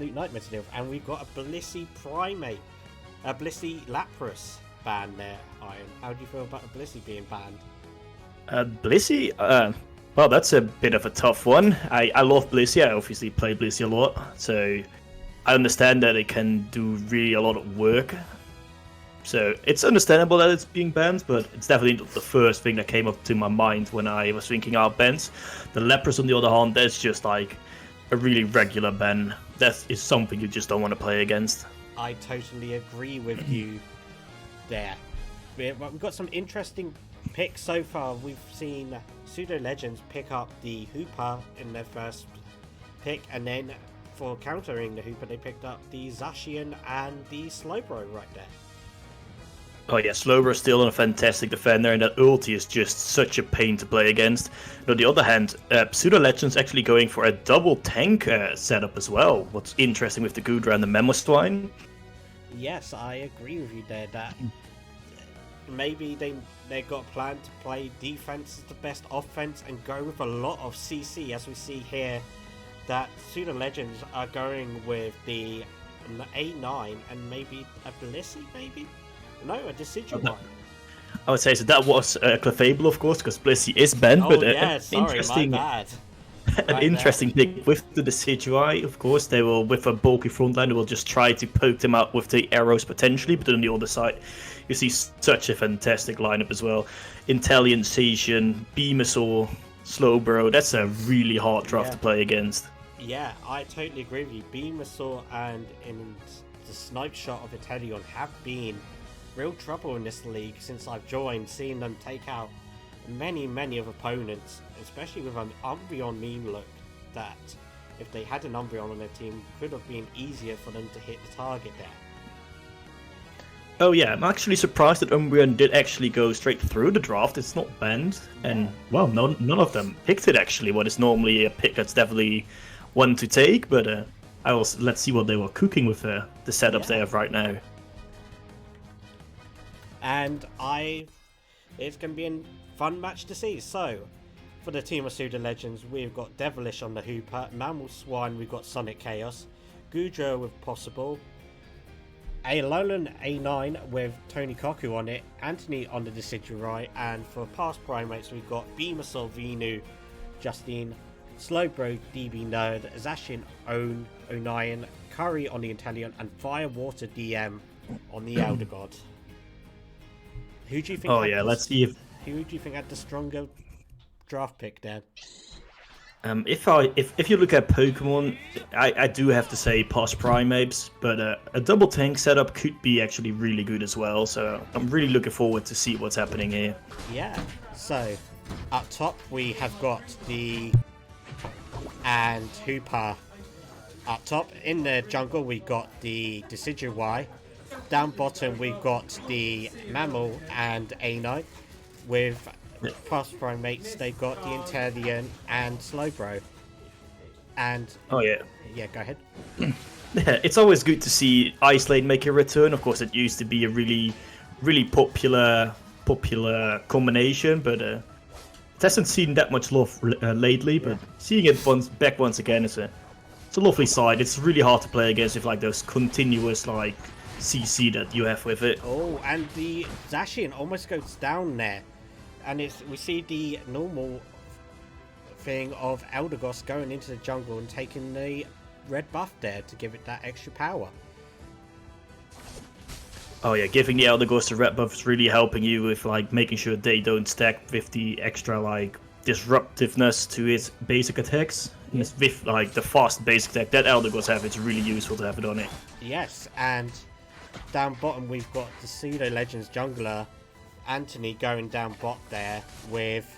absolute nightmare to deal with. And we've got a Blissey Primate, a Blissey Lapras ban there, Iron. How do you feel about a Blissey being banned? Blissey? Well, that's a bit of a tough one. I love Blissey. I obviously play Blissey a lot, so I understand that it can do really a lot of work. So it's understandable that it's being banned, but it's definitely not the first thing that came up to my mind when I was thinking out bans. The Lapras, on the other hand, that's just like a really regular ban. That is something you just don't want to play against. I totally agree with you there. We've got some interesting picks so far. We've seen Pseudo Legends pick up the Hooper in their first pick, and then for countering the Hooper, they picked up the Zacian and the Slowbro right there. Oh yeah, Slowbro is still a fantastic defender, and that ulti is just such a pain to play against. But on the other hand, Pseudo Legends actually going for a double tank setup as well. What's interesting with the Goodra and the Mamoswine. Yes, I agree with you there, that maybe they got a plan to play defense as the best offense and go with a lot of CC, as we see here that Pseudo Legends are going with the A9 and maybe a Blissey, maybe? No, a Decidueye. I would say so. That was Clefable, of course, because Blissey is banned. Oh, but yeah, sorry, interesting, my bad. an interesting thing with the Decidueye, of course. They will, with a bulky frontline, they will just try to poke them out with the arrows potentially. But on the other side, you see such a fantastic lineup as well. Inteleon, Zacian, Venusaur, Slowbro. That's a really hard draft to play against. Yeah, I totally agree with you. Venusaur and in the snipe shot of Inteleon have been real trouble in this league since I've joined, seeing them take out many of opponents, especially with an Umbreon meme look that if they had an Umbreon on their team could have been easier for them to hit the target there. Oh yeah, I'm actually surprised that Umbreon did actually go straight through the draft. It's not banned, and well, none of them picked it actually. What is normally a pick that's definitely one to take, but let's see what they were cooking with the setups they have right now. And it's going to be a fun match to see. So, for the team of Pseudo Legends, we've got Devilish on the Hooper, Mamoswine, we've got Sonic Chaos, Goodra with Possible, Alolan A9 with Tony Koku on it, Anthony on the Decidueye, and for Past Primates, we've got Venusaur, Venu, Justine, Slowbro, DB Nerd, Zacian, Onion, Curry on the Inteleon, and Firewater DM on the Elder God. Who do you think? Let's see if. Who do you think had the stronger draft pick, Dan? If you look at Pokemon, I do have to say Past Primeapes, but a double tank setup could be actually really good as well. So I'm really looking forward to see what's happening here. Yeah. So up top we have got the and Hooper. Up top in the jungle we got the Decidueye. Down bottom we've got the Mammal and A9. With Past Primates they've got the Inteleon and Slowbro. And yeah, go ahead. Yeah, it's always good to see Ice Lane make a return. Of course, it used to be a really popular combination, but it hasn't seen that much love lately. But seeing it back once again is a lovely sight. It's really hard to play against with like those continuous like CC that you have with it. Oh, and the Zacian almost goes down there, and we see the normal thing of Eldegoss going into the jungle and taking the red buff there to give it that extra power. Oh yeah, giving the Eldegoss the red buff is really helping you with like making sure they don't stack with the extra like disruptiveness to its basic attacks. Yeah. With like the fast basic attack that Eldegoss have, it's really useful to have it on it. Yes, and down bottom we've got the Pseudo Legends jungler Anthony going down bot there with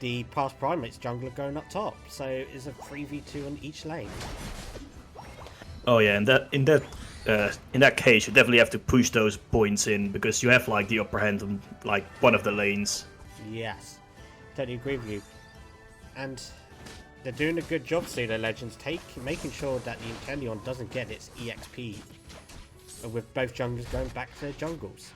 the Past Primates jungler going up top. So it's a 3v2 on each lane. Oh yeah, and in that case you definitely have to push those points in because you have like the upper hand on like one of the lanes. Yes, totally agree with you. And they're doing a good job, Pseudo Legends, making sure that the Inteleon doesn't get its EXP with both junglers going back to their jungles.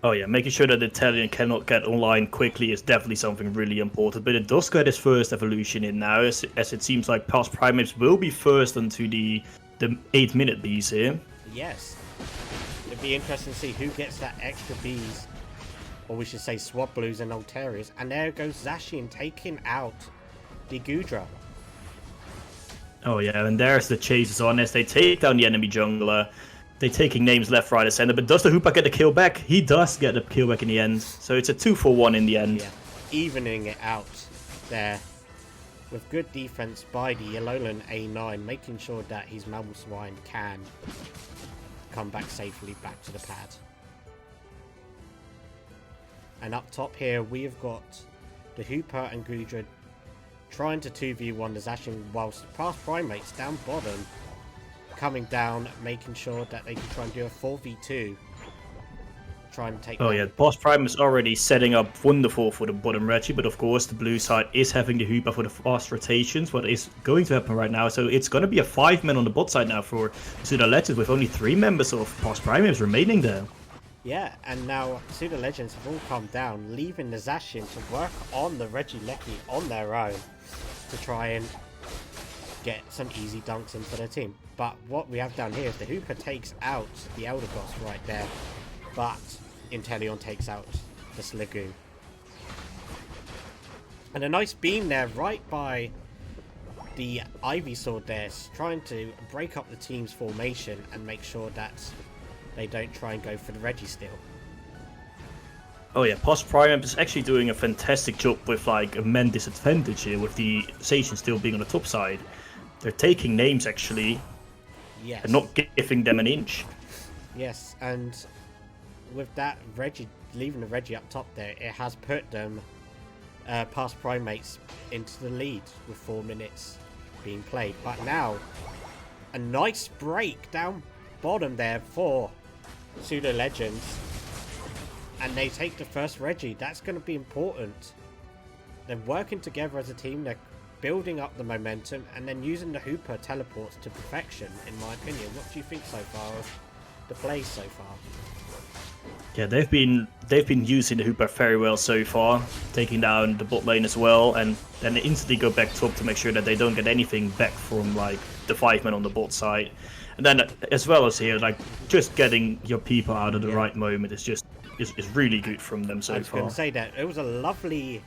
Oh yeah, making sure that the Italian cannot get online quickly is definitely something really important. But it does get its first evolution in now, as it seems like Past Primates will be first onto the 8-minute bees here. Yes. It'd be interesting to see who gets that extra bees, or we should say swab blues and Altarias. And there goes Zacian taking out the Gudra. Oh yeah, and there's the chases on as they take down the enemy jungler. They're taking names left, right, and center, but does the Hooper get the kill back? He does get the kill back in the end, so it's a 2-for-1 in the end. Yeah, evening it out there with good defense by the Alolan A9, making sure that his Mamoswine can come back safely back to the pad. And up top here, we've got the Hooper and Gudra trying to 2v1 the Zacian, whilst Past Primates down bottom coming down, making sure that they can try and do a 4v2. Try and take. Oh yeah, Past Prime is already setting up wonderful for the bottom Reggie, but of course the blue side is having the Hooper for the fast rotations, what is going to happen right now. So it's going to be a 5-man on the bot side now for Pseudo Legends, with only 3 members of Past Primeapes remaining there. Yeah, and now Pseudo Legends have all come down, leaving the Zacian to work on the Regieleki on their own to try and get some easy dunks in for their team. But what we have down here is the Hooper takes out the Elder Boss right there, but Inteleon takes out the Sliggoo. And a nice beam there right by the Ivysaur there, trying to break up the team's formation and make sure that they don't try and go for the Registeel. Oh yeah, Past Primeape is actually doing a fantastic job with like a man disadvantage here, with the Zacian still being on the top side. They're taking names actually, Yes. and not giving them an inch. Yes, and with that Reggie leaving the Reggie up top there, it has put them Past Primates into the lead with 4 minutes being played. But now a nice break down bottom there for Pseudo Legends, and they take the first Reggie. That's going to be important. They're working together as a team. They're building up the momentum and then using the Hooper teleports to perfection, in my opinion. What do you think so far of the play so far? Yeah, they've been using the Hooper very well so far, taking down the bot lane as well, and then they instantly go back top to make sure that they don't get anything back from like the 5-man on the bot side. And then as well as here, like just getting your people out at the right moment is just is really good from them so far. I was going to say that it was a lovely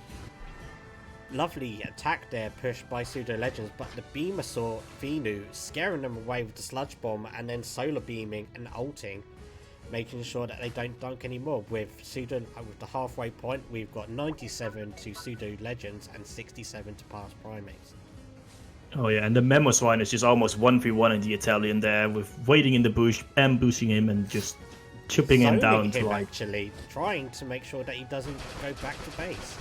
attack there pushed by Pseudo Legends, but the Venusaur Venu scaring them away with the Sludge Bomb and then solar beaming and ulting, making sure that they don't dunk anymore. With the halfway point, we've got 97 to Pseudo Legends and 67 to Past Primates. Oh yeah, and the Mamoswine is just almost 1v1 in the Italian there, with waiting in the bush, ambushing him and just chipping him down to like... actually, trying to make sure that he doesn't go back to base.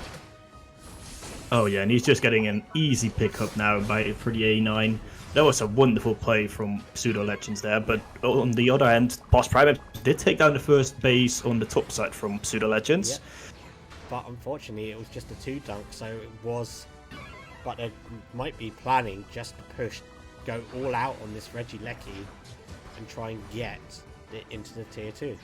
Oh yeah, and he's just getting an easy pickup now for the A9. That was a wonderful play from Pseudo Legends there, but on the other hand, Past Primeapes did take down the first base on the top side from Pseudo Legends. Yep. But unfortunately, it was just a 2-dunk, so it was... But they might be planning just to go all out on this Regieleki and try and get it into the tier 2.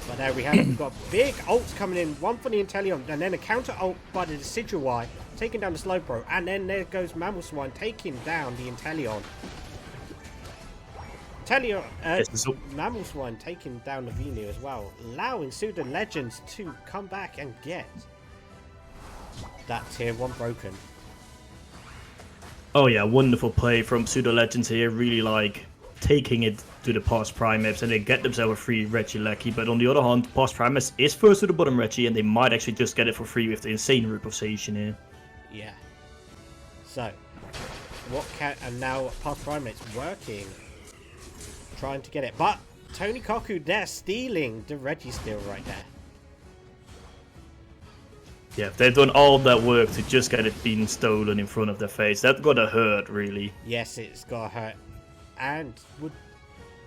But there we have it. We've got big ults coming in. One for the Inteleon, and then a counter ult by the Decidueye, taking down the Slowbro. And then there goes Mamoswine taking down the Inteleon. Mamoswine taking down the Venu as well, allowing Pseudo Legends to come back and get that tier 1 broken. Oh yeah, wonderful play from Pseudo Legends here, really like taking it to the Past Primeapes, and they get themselves a free Regieleki. But on the other hand, Past Primeapes is first to the bottom Reggie, and they might actually just get it for free with the insane root of Zacian here. Yeah. So, and now Past Primates working, trying to get it, but Tony Koku there stealing the Registeel right there. Yeah, they've done all that work to just get it being stolen in front of their face. That gotta hurt, really. Yes, it's gotta hurt. And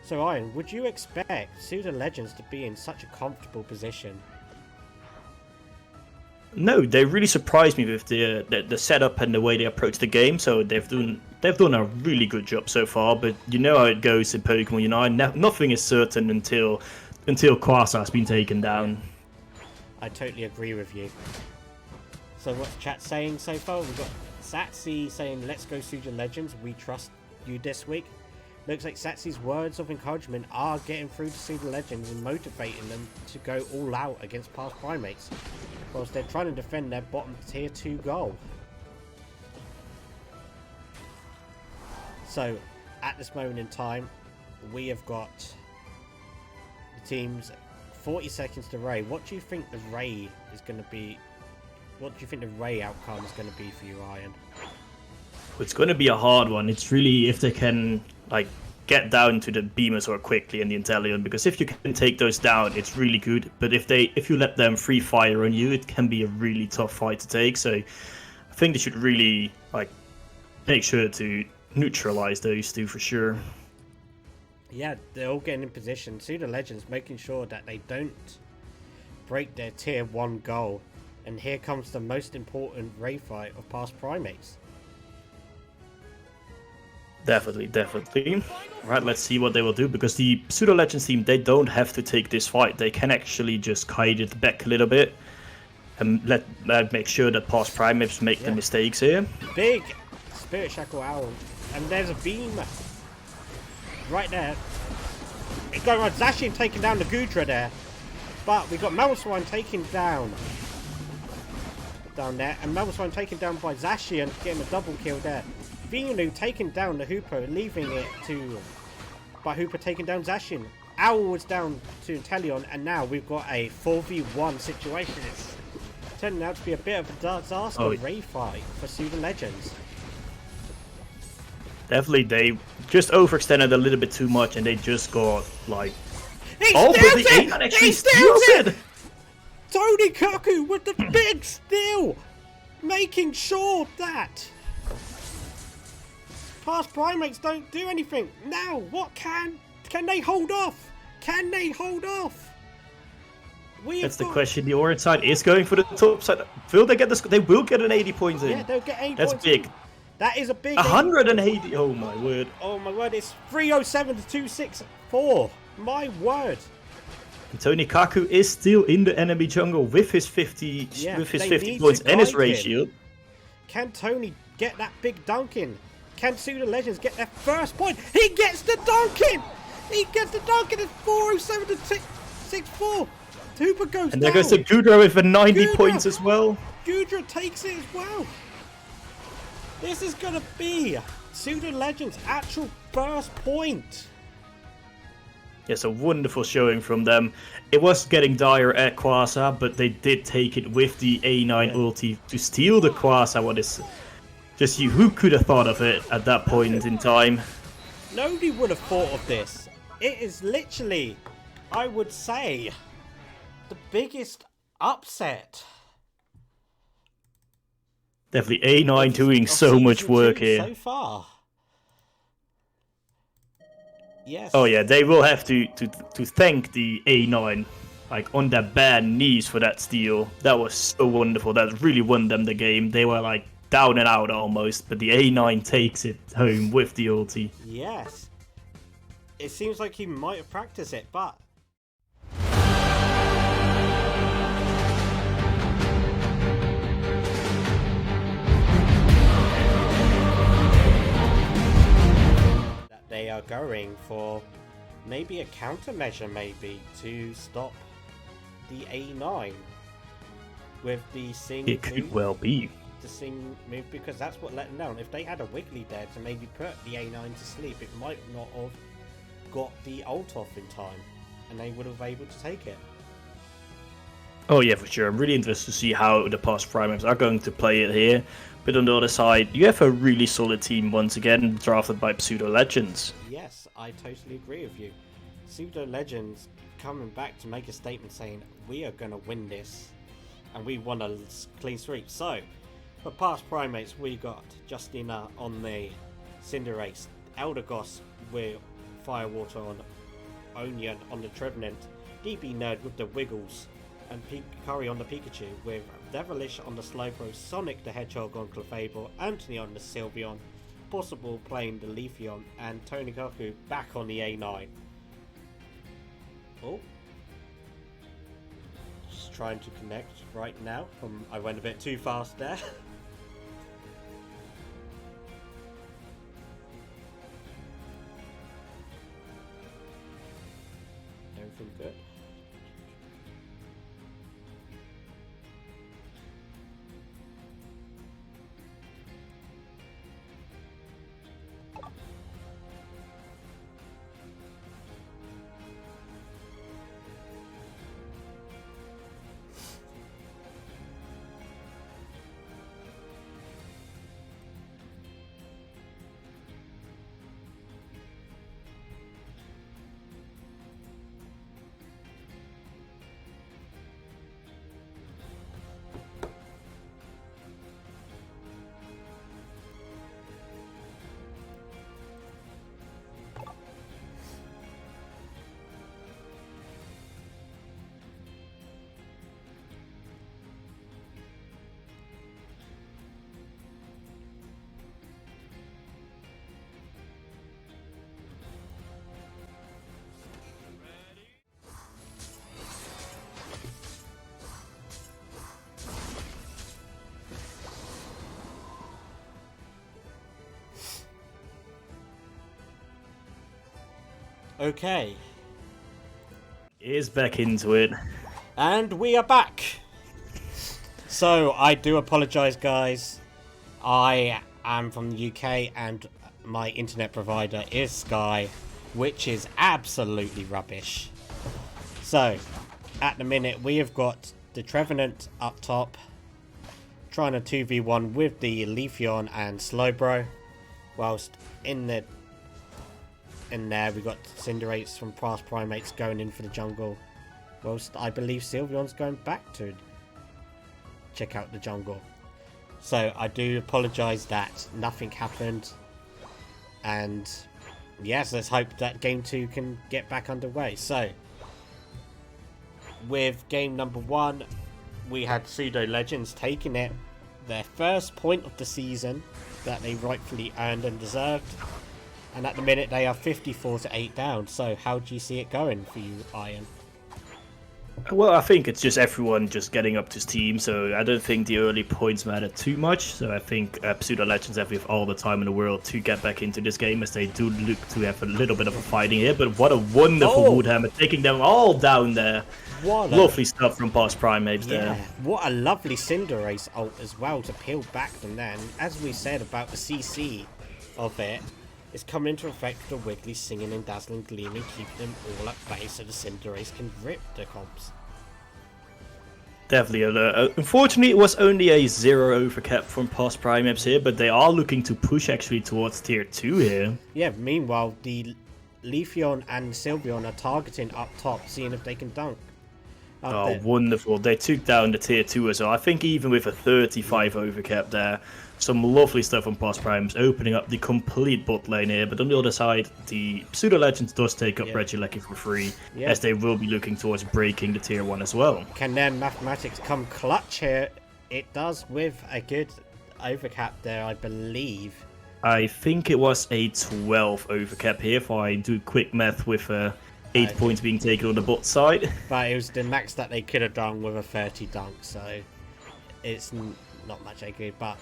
so Iron, would you expect Pseudo Legends to be in such a comfortable position? No, they really surprised me with the setup and the way they approach the game. So they've done a really good job so far. But you know how it goes in Pokemon Unite. Nothing is certain until Quasar has been taken down. I totally agree with you. So what's chat saying so far? We've got Satsy saying, "Let's go Pseudo Legends. We trust you this week." Looks like Satsy's words of encouragement are getting through to Pseudo Legends and motivating them to go all out against Past Primates, whilst they're trying to defend their bottom tier 2 goal. So, at this moment in time, we have got the teams 40 seconds to Ray. What do you think the Ray is going to be? What do you think the Ray outcome is going to be for you, Ryan? It's going to be a hard one. It's really if they can like get down to the Beamosaur quickly and the Inteleon, because if you can take those down, it's really good. But if you let them free fire on you, it can be a really tough fight to take. So I think they should really like make sure to neutralize those two for sure. Yeah, they're all getting in position. Pseudo Legends making sure that they don't break their tier 1 goal. And here comes the most important Ray fight of Past Primates. Definitely. Right, let's see what they will do, because the Pseudo Legends team, they don't have to take this fight. They can actually just kite it back a little bit and make sure that Past Primates make the mistakes here. Big Spirit Shackle Owl, and there's a beam right there. It's going on. Zacian taking down the Gudra there, but we got Mamoswine taking down there, and Mamoswine taken down by Zacian, getting a double kill there. Venu taking down the Hooper, leaving it to by Hooper taking down Zacian. Owl was down to Inteleon, and now we've got a 4v1 situation. It's turning out to be a bit of a disaster Ray fight for Pseudo Legends. Definitely, they just overextended a little bit too much, and they just got like. He but the A9 actually steals it! Tony Kaku with the big steal, making sure that Past Primates don't do anything. Now, what can they hold off? Can they hold off? That's the question. The orange side is going for the top side. Will they get this? They will get an 80 points in. Yeah, they'll get 80 That's points. Big. In. That is a big 180. Oh my word. Oh my word, it's 307 to 264. My word. And Tony Kaku is still in the enemy jungle with his 50 points and his Ray shield. Can Tony get that big dunk in? Can Pseudo Legends get their first point? He gets the dunk in! He gets the dunk in! It's 407 to 64. Hooper goes down. And there goes the Gudra with a 90 points as well. Gudra takes it as well. This is going to be Pseudo Legends' actual first point. Yes, a wonderful showing from them. It was getting dire at Quasar, but they did take it with the A9 ulti to steal the Quasar. What is just you? Who could have thought of it at that point in time? Nobody would have thought of this. It is literally, I would say, the biggest upset. Definitely A9 doing so much work here. So far. Yes. Oh yeah, they will have to thank the A9, like on their bare knees for that steal. That was so wonderful. That really won them the game. They were like down and out almost, but the A9 takes it home with the ulti. Yes. It seems like he might have practiced it, but they are going for maybe a countermeasure, maybe to stop the A9 with the Sing. It could well be the Sing move, because that's what let them down. If they had a Wiggly there to maybe put the A9 to sleep, it might not have got the ult off in time, and they would have been able to take it. Oh yeah, for sure. I'm really interested to see how the Past Primates are going to play it here. But on the other side, you have a really solid team once again, drafted by Pseudo Legends. Yes, I totally agree with you. Pseudo Legends coming back to make a statement saying, we are going to win this, and we want a clean sweep. So, for Past Primates, we got Justina on the Cinderace, Eldegoss with Firewater on Onion on the Trevenant, DB Nerd with the Wiggles and Curry on the Pikachu, with Devilish on the Slowbro, Sonic the Hedgehog on Clefable, Anthony on the Sylveon, Possible playing the Leafeon, and Tony Kaku back on the A9. Oh. Just trying to connect right now. I went a bit too fast there. Everything good? Okay, Is back into it. and we are back. So I do apologise, guys. I am from the UK and my internet provider is Sky, which is absolutely rubbish. So at the minute we have got the Trevenant up top, trying to 2v1 with the Leafeon and Slowbro, whilst in there we got Cinderace from Past Primeapes going in for the jungle, whilst I believe Sylveon's going back to check out the jungle. So I do apologise that nothing happened, and yes, let's hope that game 2 can get back underway. So with game number 1, we had Pseudo Legends taking it, their first point of the season that they rightfully earned and deserved. And at the minute they are 54-8 down. So how do you see it going for you, Iron? Well, I think it's just everyone just getting up to steam, so I don't think the early points matter too much. So I think Pseudo Legends have all the time in the world to get back into this game, as they do look to have a little bit of a fighting here. But what a wonderful Woodhammer, taking them all down there. Lovely stuff from Past Primeapes there. What a lovely Cinderace ult as well to peel back them there. And as we said about the CC of it, it's coming into effect with the Wiggly singing and dazzling gleaming, keeping them all at bay so the Cinderace can rip the comps. Definitely. Unfortunately, it was only a 0 overcap from Past Primeapes here, but they are looking to push actually towards tier 2 here. Yeah, meanwhile, the Leafeon and Sylveon are targeting up top, seeing if they can dunk. Wonderful. They took down the tier 2 as well. I think even with a 35 overcap there, some lovely stuff on Past Primeapes, opening up the complete bot lane here. But on the other side, the Pseudo Legends does take up Regieleki for free, as they will be looking towards breaking the tier 1 as well. Can their mathematics come clutch here? It does, with a good overcap there, I believe. I think it was a 12 overcap here, if I do quick math with 8 points being taken on the bot side. But it was the max that they could have done with a 30 dunk, so it's not much I agree, but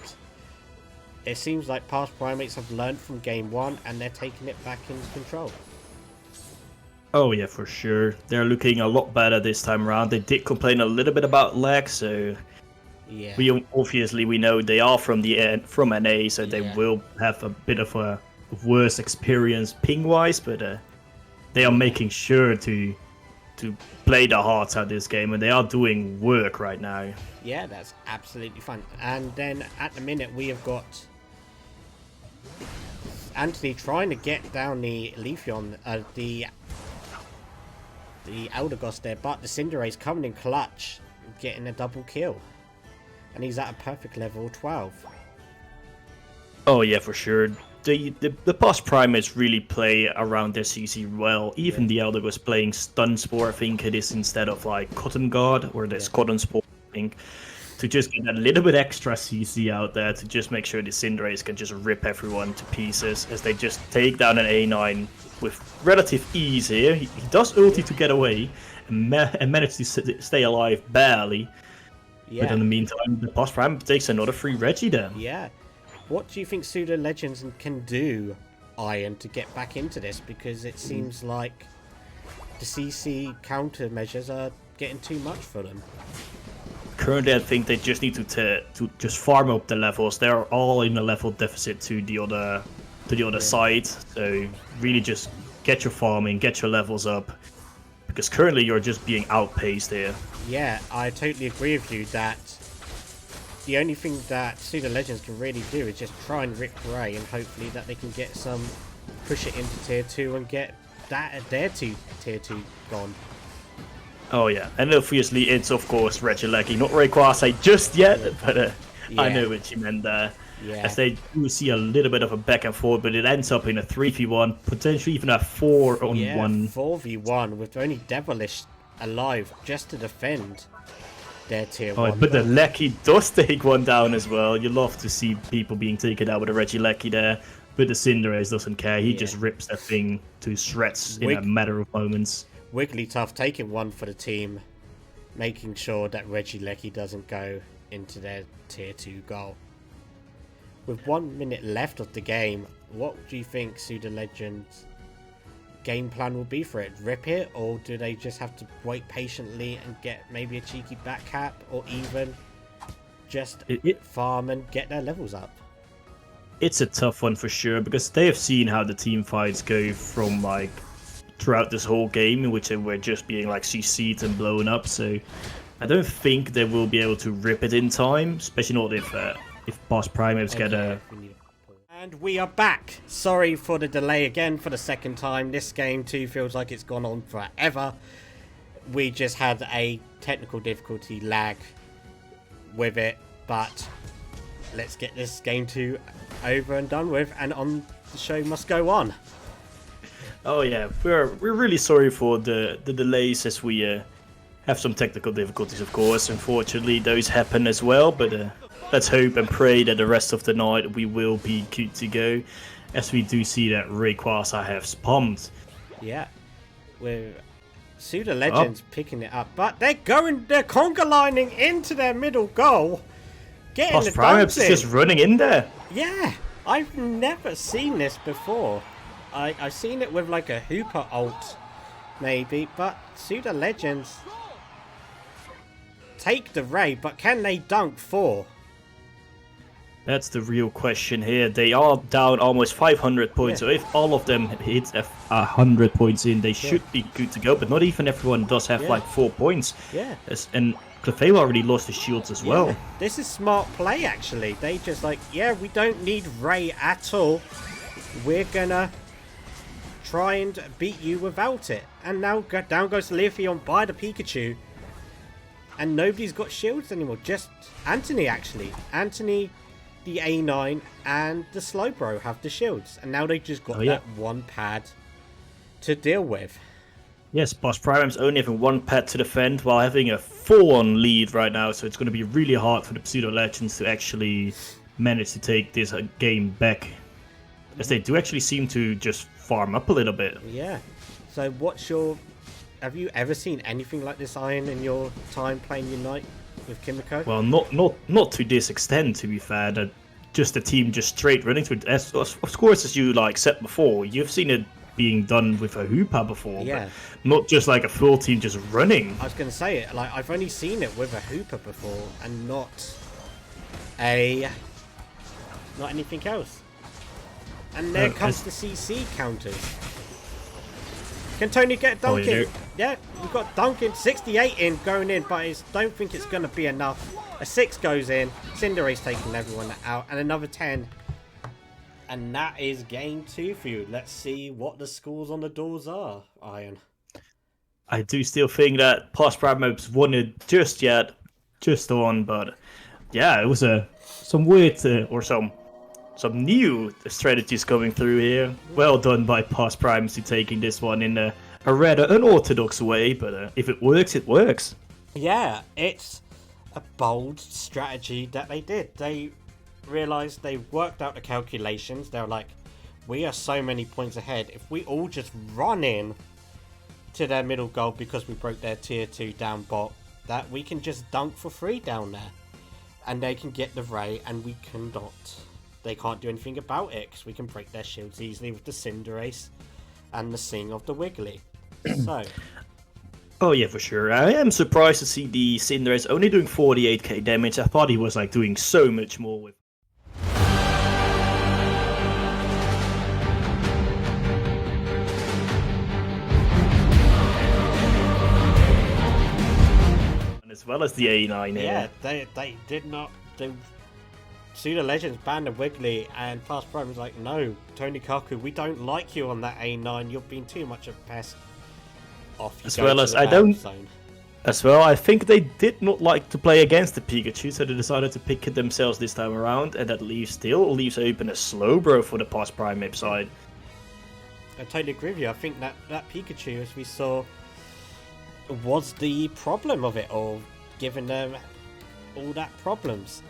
it seems like Past Primeapes have learned from game 1 and they're taking it back into control. Oh yeah, for sure. They're looking a lot better this time around. They did complain a little bit about lag, so yeah, we know they are from NA, so they will have a bit of a worse experience ping-wise, but they are making sure to play the hearts out of this game, and they are doing work right now. Yeah, that's absolutely fun. And then at the minute we have got Anthony trying to get down the Leafeon, the Eldegoss there, but the Cinderace coming in clutch, getting a double kill. And he's at a perfect level 12. Oh yeah, for sure. the Past Primates really play around their CC well. Even the Elder was playing Stun Spore, I think it is, instead of like Cotton Guard, or there's Cotton Spore, I think, to just get a little bit extra CC out there to just make sure the Cinderace can just rip everyone to pieces as they just take down an A9 with relative ease here. He does ulti to get away and manage to stay alive barely. But in the meantime, the Past Prime takes another free Reggie then. Yeah. What do you think Pseudo Legends can do, Iron, to get back into this? Because it seems like the CC countermeasures are getting too much for them. Currently, I think they just need to just farm up the levels. They're all in a level deficit to the other side. So really, just get your farming, get your levels up, because currently you're just being outpaced here. Yeah, I totally agree with you that the only thing that Pseudo Legends can really do is just try and rip Ray, and hopefully that they can get some push it into tier 2 and get their tier 2 gone. Oh yeah, and obviously it's of course Regieleki, not Rayquaza just yet, but I know what you meant there. Yeah. As they do see a little bit of a back and forth, but it ends up in a 3v1, potentially even a 4-on-1. Yeah, 4v1 with only Devilish alive just to defend their tier 1. But the Lecky does take one down as well. You love to see people being taken out with a Regieleki there, but the Cinderace doesn't care. He just rips that thing to shreds in a matter of moments. Wigglytuff taking one for the team, making sure that Regieleki doesn't go into their tier 2 goal. With 1 minute left of the game, what do you think Pseudo Legends' game plan will be for it? Rip it, or do they just have to wait patiently and get maybe a cheeky back cap, or even just farm and get their levels up? It's a tough one for sure, because they have seen how the team fights go from like throughout this whole game, in which they were just being like CC'd and blown up. So I don't think they will be able to rip it in time, especially not if Past Primeapes get a... And we are back! Sorry for the delay again for the second time. This game too feels like it's gone on forever. We just had a technical difficulty lag with it, but let's get this game 2 over and done with, and on the show must go on. Oh yeah, we're really sorry for the delays, as we have some technical difficulties, of course. Unfortunately, those happen as well, but let's hope and pray that the rest of the night we will be good to go, as we do see that Rayquaza has pumped. Yeah, with Pseudo Legends picking it up, but they're conga lining into their middle goal, getting Past Primeapes is just running in there. Yeah, I've never seen this before. I've seen it with like a Hooper ult, maybe, but Pseudo Legends take the Ray, but can they dunk 4? That's the real question here. They are down almost 500 points, so if all of them hit 100 points in, they should be good to go, but not even everyone does have like 4 points. Yeah. And Clefairy already lost his shields as well. This is smart play, actually. They just like, we don't need Ray at all. We're gonna try and beat you without it. And now down goes Leafeon by the Pikachu. And nobody's got shields anymore. Just Anthony, actually. Anthony, the A9, and the Slowbro have the shields. And now they've just got that one pad to deal with. Yes, Past Primeapes only having one pad to defend while having a full-on lead right now. So it's going to be really hard for the Pseudo Legends to actually manage to take this game back, as they do actually seem to just farm up a little bit. Yeah. So have you ever seen anything like this, Iron, in your time playing Unite with Kimiko? Well, not to this extent, to be fair. That just the team just straight running through. Of course, as you like said before, you've seen it being done with a Hooper before, but not just like a full team just running. I was going to say it. Like, I've only seen it with a Hooper before, and not anything else. And there comes the CC counters. Can Tony get dunking? Yeah, we've got dunking. 68 in, going in, but I don't think it's going to be enough. A 6 goes in. Cinderace taking everyone out, and another 10. And that is game 2 for you. Let's see what the scores on the doors are, Iron. I do still think that Past Primeapes won it just on, but yeah, it was some weird or some some new strategies coming through here. Well done by Past Primeapes taking this one in a rather unorthodox way, but if it works, it works. Yeah, it's a bold strategy that they did. They realised, they worked out the calculations. They were like, we are so many points ahead. If we all just run in to their middle goal because we broke their tier 2 down bot, that we can just dunk for free down there. And they can get the Ray and we cannot. They can't do anything about it because we can break their shields easily with the Cinderace and the Sing of the Wiggly. So... Oh yeah, for sure. I am surprised to see the Cinderace only doing 48k damage. I thought he was like doing so much more with. As well as the A9 here. Yeah, they did not... Pseudo Legends banned the Wiggly, and Past Prime was like, no, Tony Kaku, we don't like you on that A9. You've been too much of a pest. Off you as go well to as the I don't. zone. As well, I think they did not like to play against the Pikachu, so they decided to pick it themselves this time around, and that still leaves open a Slowbro for the Past Primeape side. I totally agree with you. I think that Pikachu, as we saw, was the problem of it all, giving them all that problems.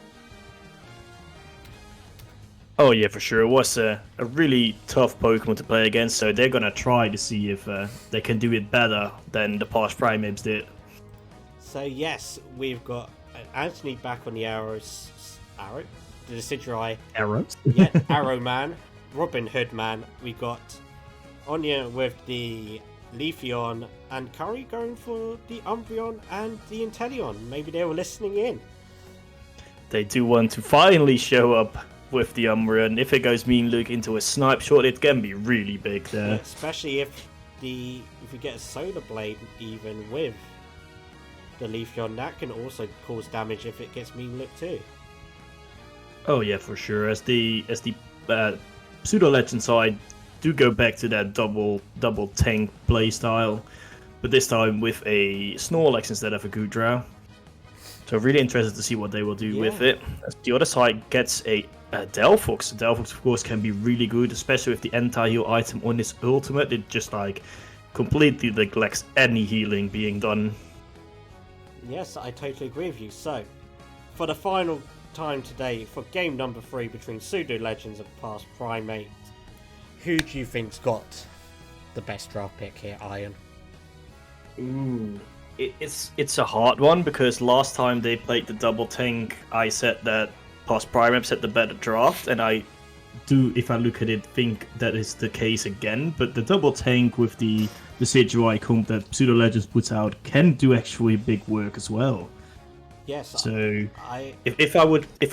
Oh yeah, for sure. It was a really tough Pokemon to play against, so they're gonna try to see if they can do it better than the Past Primeapes did. So yes, we've got Anthony back on the arrows. Arrow? The Decidueye. Arrows? Yeah, Arrow Man. Robin Hood Man. We got Anya with the Leafeon, and Curry going for the Umbreon and the Inteleon. Maybe they were listening in. They do want to finally show up with the Umbreon. If it goes Mean Look into a snipe shot, it can be really big there. Yeah, especially if we get a Solar Blade even with the Leafeon, that can also cause damage if it gets Mean Look too. Oh yeah, for sure. As the Pseudo Legend side do go back to that double tank playstyle, but this time with a Snorlax instead of a Goodra. So really interested to see what they will do with it. As the other side gets a Delphox. Delphox of course can be really good, especially with the anti-heal item on his ultimate. It just like completely neglects any healing being done. Yes, I totally agree with you. So, for the final time today, for game number 3 between Pseudo Legends and Past Primeapes, who do you think's got the best draft pick here, Iron? Ooh, it's a hard one because last time they played the double tank, I said that Past Primeapes had the better draft, and I do, if I look at it, think that is the case again. But the double tank with the Decidueye comp that Pseudo Legends puts out can do actually big work as well. Yes. So if I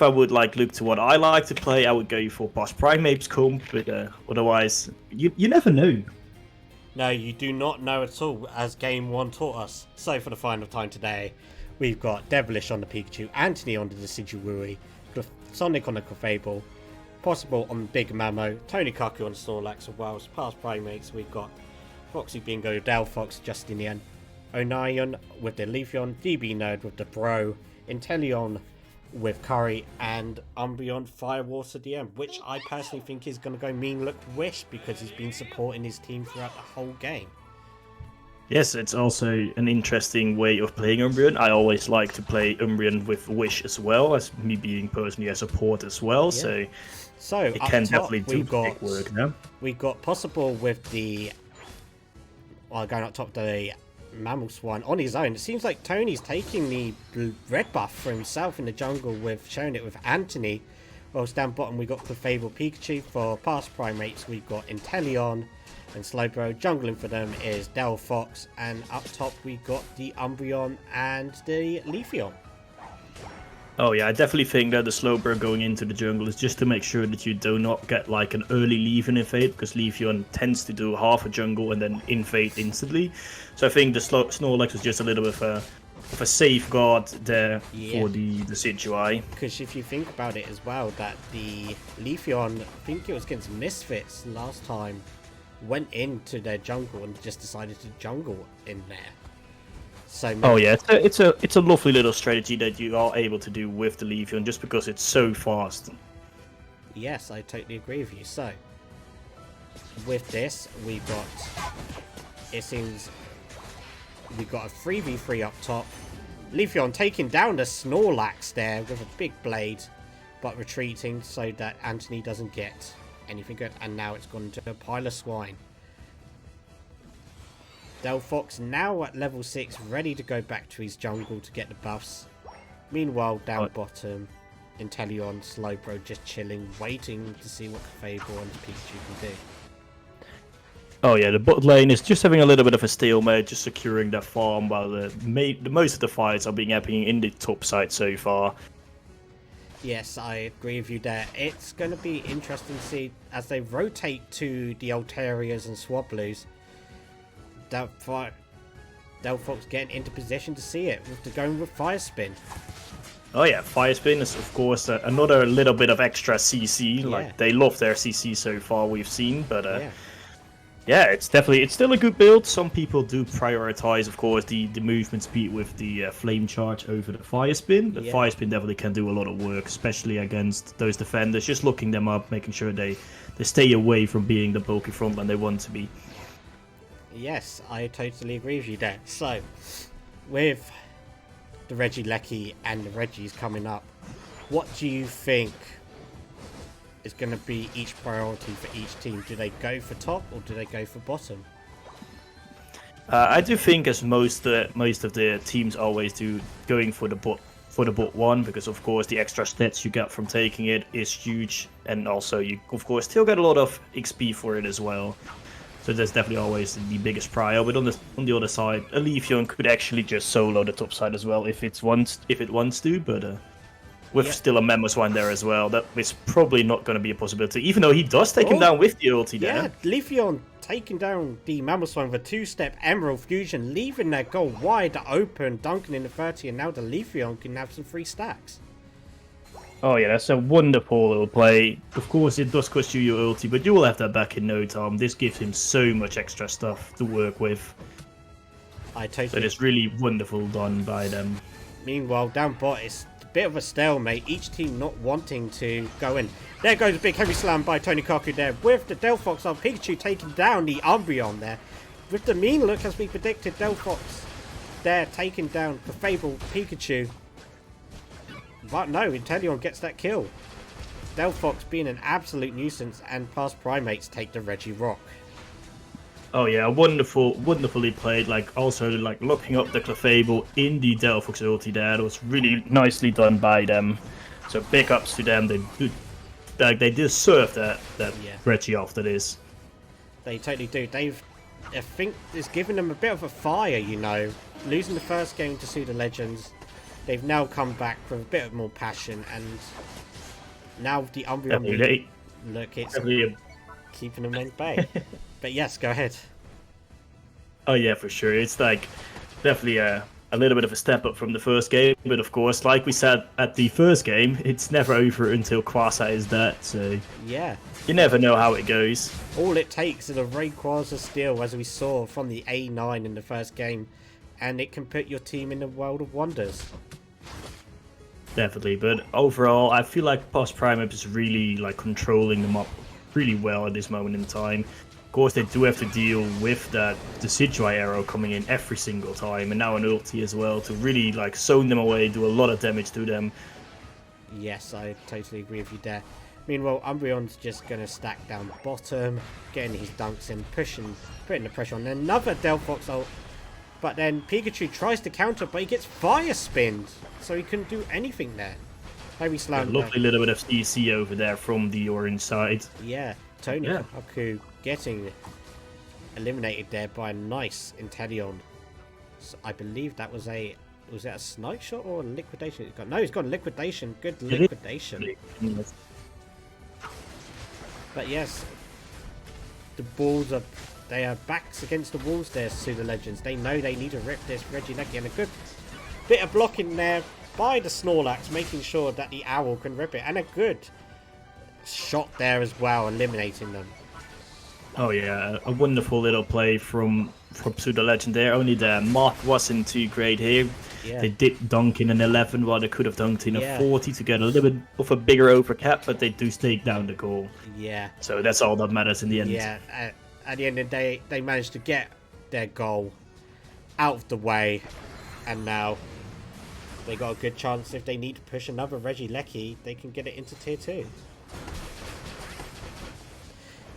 would like look to what I like to play, I would go for Past Primeapes comp. But otherwise, you never know. No, you do not know at all, as Game 1 taught us. So for the final time today, we've got Devilish on the Pikachu, Anthony on the Decidueye, Sonic on the Clefable, Possible on Big Mamo, Tony Kaku on Snorlax, as well as Past Primates. We've got Foxy Bingo, Delphox, Justinian, Onion with the Leafeon, DB Nerd with the Bro, Inteleon with Curry, and Umbreon Firewater DM, which I personally think is going to go Mean Look Wish because he's been supporting his team throughout the whole game. Yes, it's also an interesting way of playing Umbreon. I always like to play Umbreon with Wish as well, as me being personally a support as well, so it can definitely do big work now. We got Possible with the... Well, going up top, the Mamoswine on his own. It seems like Tony's taking the red buff for himself in the jungle with showing it with Anthony. Whilst down bottom we got Clefable Pikachu. For Past Primates we've got Inteleon and Slowbro. Jungling for them is Delphox, and up top we got the Umbreon and the Leafeon. Oh yeah, I definitely think that the Slowbro going into the jungle is just to make sure that you do not get like an early leave in invade, because Leafeon tends to do half a jungle and then invade instantly. So I think the Snorlax was just a little bit of a safeguard there for the Decidueye. Because if you think about it as well, that the Leafeon, I think it was against Misfits last time, went into their jungle and just decided to jungle in there. So oh yeah, it's a lovely little strategy that you are able to do with the Leafeon just because it's so fast. Yes, I totally agree with you. So, with this, we've got... It seems... We've got a 3v3 up top. Leafeon taking down the Snorlax there with a big blade, but retreating so that Anthony doesn't get anything good. And now it's gone into a pile of swine. Delphox now at level 6, ready to go back to his jungle to get the buffs. Meanwhile, down bottom, Inteleon, Slowbro just chilling, waiting to see what Clefable and Pikachu can do. Oh yeah, the bot lane is just having a little bit of a stalemate, just securing their farm, while the most of the fights are being happening in the top side so far. Yes, I agree with you there. It's going to be interesting to see as they rotate to the Altarias and Swablues. Delphox getting into position to see it with going with Fire Spin. Oh yeah, Fire Spin is of course another little bit of extra CC. Yeah. Like they love their CC so far, we've seen, but Yeah. yeah, it's still a good build. Some people do prioritize, of course, the movement speed with the Flame Charge over the Fire Spin. But Fire Spin definitely can do a lot of work, especially against those defenders. Just looking them up, making sure they stay away from being the bulky frontline they want to be. Yes, I totally agree with you there. So, with the Regieleki and the Regis coming up, what do you think is going to be each priority for each team? Do they go for top or do they go for bottom? I do think, as most of the teams always do, going for the bot one, because of course the extra stats you get from taking it is huge, and also you of course still get a lot of XP for it as well. So that's definitely always the biggest prior. But on the other side, a Leafeon could actually just solo the top side as well if it wants to. But with still a Mamoswine there as well, that is probably not going to be a possibility. Even though he does take him down with the ulti there. Yeah, Leafeon taking down the Mamoswine with a 2-step Emerald Fusion, leaving their goal wide open, dunking in the 30, and now the Leafeon can have some free stacks. Oh yeah, that's a wonderful little play. Of course, it does cost you your ulti, but you will have that back in no time. This gives him so much extra stuff to work with. So it's really wonderful done by them. Meanwhile, down bot, it's a bit of a stalemate. Each team not wanting to go in. There goes a big heavy slam by Tony Kaku there, with the Delphox on Pikachu taking down the Umbreon there. With the mean look, as we predicted, Delphox there taking down the Fable Pikachu. But no, Inteleon gets that kill. Delphox being an absolute nuisance, and Past Primates take the Regirock. Oh yeah, wonderfully played. Like also like locking up the Clefable in the Delphox ulti there. That was really nicely done by them. So big ups to them. They deserve that Regi after this. They totally do. I think it's given them a bit of a fire, you know. Losing the first game to Pseudo Legends, they've now come back with a bit more passion, and now the Umbreon look, it's keeping them in bay. But yes, go ahead. Oh yeah, for sure. It's like definitely a little bit of a step up from the first game, but of course, like we said at the first game, it's never over until Quasar is dead, so yeah, you never know how it goes. All it takes is a Rayquaza steal, as we saw from the A9 in the first game, and it can put your team in the world of wonders. Definitely, but overall, I feel like Past Primeapes is really like controlling them up really well at this moment in time. Of course, they do have to deal with the Decidueye arrow coming in every single time, and now an ulti as well to really like zone them away, do a lot of damage to them. Yes, I totally agree with you there. Meanwhile, Umbreon's just going to stack down the bottom, getting his dunks in, putting the pressure on. Another Delphox ult, but then Pikachu tries to counter, but he gets fire spinned, so he couldn't do anything there. Heavy slam. Lovely little bit of CC over there from the orange side. Yeah, Tony Kaku getting eliminated there by a nice Inteleon. So I believe that was that a snipe shot or a liquidation? No, he's got a liquidation. Good liquidation. But yes, the balls they are backs against the walls there, Pseudo Legends. They know they need to rip this Regieleki, and a good bit of blocking there by the Snorlax, making sure that the Owl can rip it, and a good shot there as well, eliminating them. Oh yeah, a wonderful little play from Pseudo Legend there. Only the mark wasn't too great here. Yeah. They did dunk in an 11 while they could have dunked in a Yeah. 40 to get a little bit of a bigger overcap, but they do take down the goal. Yeah. So that's all that matters in the end. Yeah. At the end of the day, they managed to get their goal out of the way, and now they got a good chance. If they need to push another Reggie Lecky, they can get it into tier 2.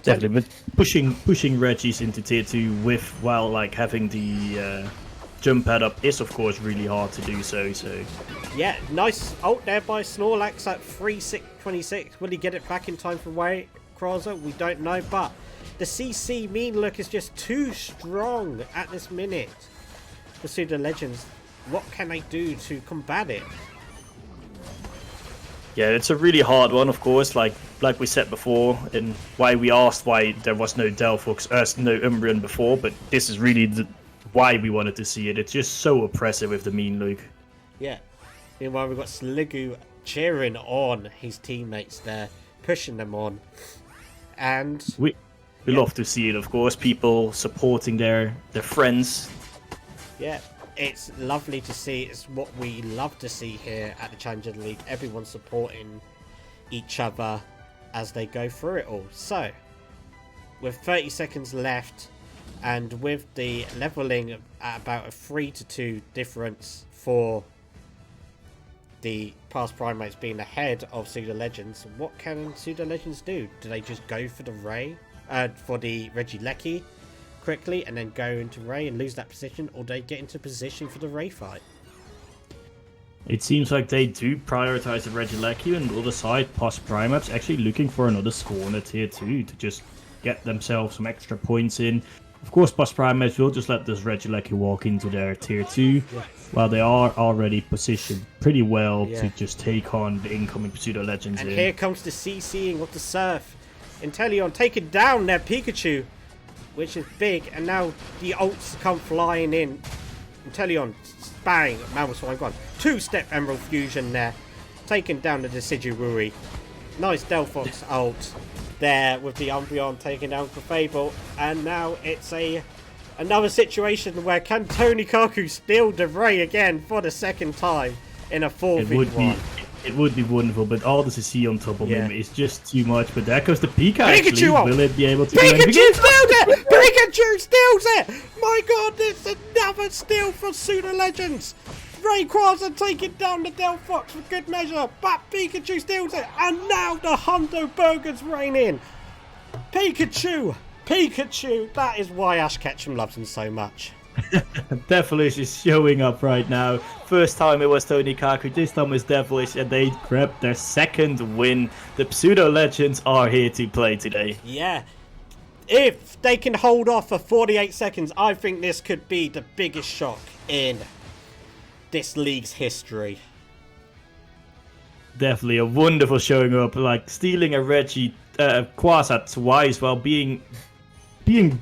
Definitely, but pushing Reggie's into tier 2 while like having the jump pad up is of course really hard to do so. Yeah, nice ult there by Snorlax at 3-6-26. Will he get it back in time for Waycrosser? We don't know, but the CC mean look is just too strong at this minute. The Pseudo Legends, what can they do to combat it? Yeah, it's a really hard one, of course, like we said before, and why we asked why there was no Delphox, no Umbreon before, but this is really why we wanted to see it. It's just so oppressive with the mean look. Yeah. Meanwhile, we've got Sliggoo cheering on his teammates there, pushing them on. And we love to see it, of course, people supporting their friends. Yeah. It's lovely to see. It's what we love to see here at the Challenger League. Everyone supporting each other as they go through it all. So, with 30 seconds left, and with the leveling at about a 3-2 difference for the Past Primates being ahead of Pseudo Legends, what can Pseudo Legends do? Do they just go for the for the Reggie Lecky quickly and then go into Ray and lose that position, or they get into position for the Ray fight? It seems like they do prioritize the Regieleki, and on the other side, Past Primeapes actually looking for another score in a tier 2 to just get themselves some extra points in. Of course, Past Primeapes will just let this Regieleki walk into their tier 2, while they are already positioned pretty well to just take on the incoming Pseudo Legends. And here comes the CCing of the Surf. Inteleon taking down their Pikachu, which is big, and now the ults come flying in. Inteleon, bang, Mamoswine gone. 2-step Emerald Fusion there, taking down the Decidueye. Nice Delphox ult there with the Umbreon taking down Clefable, and now it's another situation where can Tony Kaku steal DeVray again for the second time in a 4v1? It would be wonderful, but all the CC on top of him is just too much. But there goes the Pika actually. Pikachu! Will it be able to Pikachu steals it! Pikachu steals it! My god, it's another steal for Pseudo Legends! Rayquaza taking down the Delphox for good measure, but Pikachu steals it, and now the Hundo Burgers reign in. Pikachu! That is why Ash Ketchum loves him so much. Devilish is showing up right now. First time it was Tony Kaku, this time it's Devilish, and they grabbed their second win. The Pseudo Legends are here to play today. Yeah. If they can hold off for 48 seconds, I think this could be the biggest shock in this league's history. Definitely a wonderful showing up, like stealing a Reggie Quasar twice while being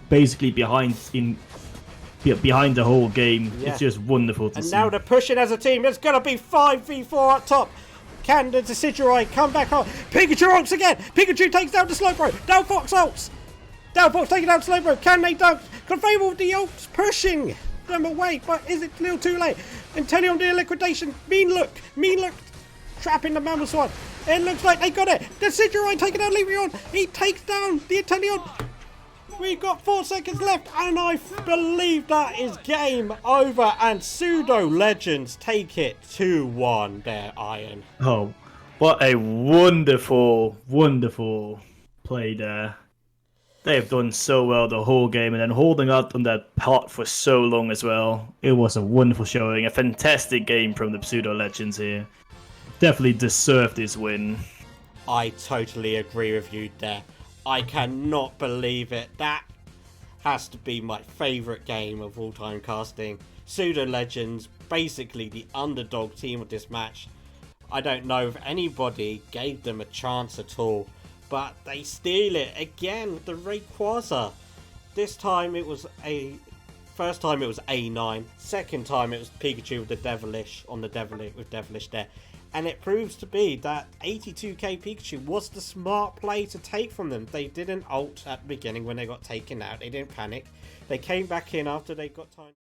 basically behind the whole game. It's just wonderful to see. And now they're pushing as a team. It's going to be 5v4 up top. Can the Decidueye come back on? Pikachu ults again. Pikachu takes down the Slowbro. Delphox ults. Delphox taking down Slowbro. Can they dunk? Clefable with the ults pushing them away. But is it a little too late? Inteleon doing liquidation. Mean look. Trapping the Mamoswine. It looks like they got it. The Decidueye taking down Leafeon. He takes down the Inteleon. We've got 4 seconds left, and I believe that is game over, and Pseudo Legends take it 2-1 there, Iron. Oh, what a wonderful play there. They have done so well the whole game, and then holding out on that part for so long as well. It was a wonderful showing, a fantastic game from the Pseudo Legends here. Definitely deserved this win. I totally agree with you there. I cannot believe it. That has to be my favourite game of all time casting. Pseudo Legends, basically the underdog team of this match. I don't know if anybody gave them a chance at all, but they steal it again with the Rayquaza. This time it was first time it was A9, second time it was Pikachu with the Devilish with Devilish there. And it proves to be that 82k Pikachu was the smart play to take from them. They didn't ult at the beginning when they got taken out. They didn't panic. They came back in after they got time.